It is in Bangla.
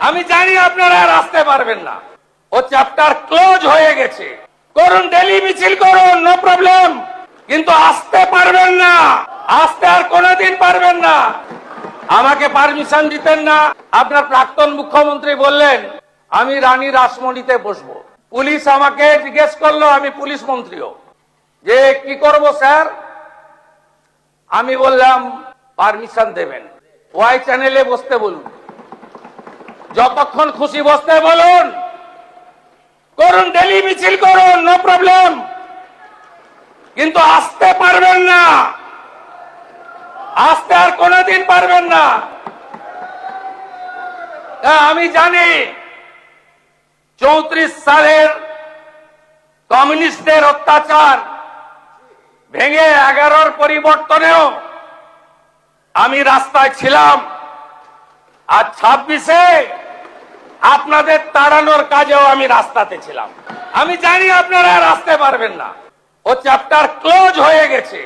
আমি জানি আপনারা আর আসতে পারবেন না, ও চ্যাপ্টার ক্লোজ হয়ে গেছে। করুন, ডেলি মিছিল করুন, নো প্রবলেম, কিন্তু আসতে পারবেন না, আসতে আর কোনোদিন পারবেন না। আমাকে পারমিশন দিতেন না। আপনার প্রাক্তন মুখ্যমন্ত্রী বললেন আমি রানী রাসমণিতে বসবো। পুলিশ আমাকে জিজ্ঞেস করলো, আমি পুলিশ মন্ত্রীও, যে কি করব স্যার। আমি বললাম পারমিশন দেবেন, ওয়াই চ্যানেলে বসতে বলুন, যতক্ষণ খুশি বসতে বলুন, করুন, ডেলি মিছিল করুন, নো প্রবলেম, কিন্তু আসতে পারবেন না, আসতে আর কোনোদিন পারবেন না। আমি জানি 34 সালের কমিউনিস্টদের অত্যাচার ভেঙে 11-র পরিবর্তনেও আমি রাস্তায় ছিলাম, আর 26-এ আপনাদের তাড়ানোর কাজেও আমি রাস্তাতে ছিলাম। আমি জানি আপনারা আর আসতে পারবেন না, ও চ্যাপ্টার ক্লোজ হয়ে গেছে।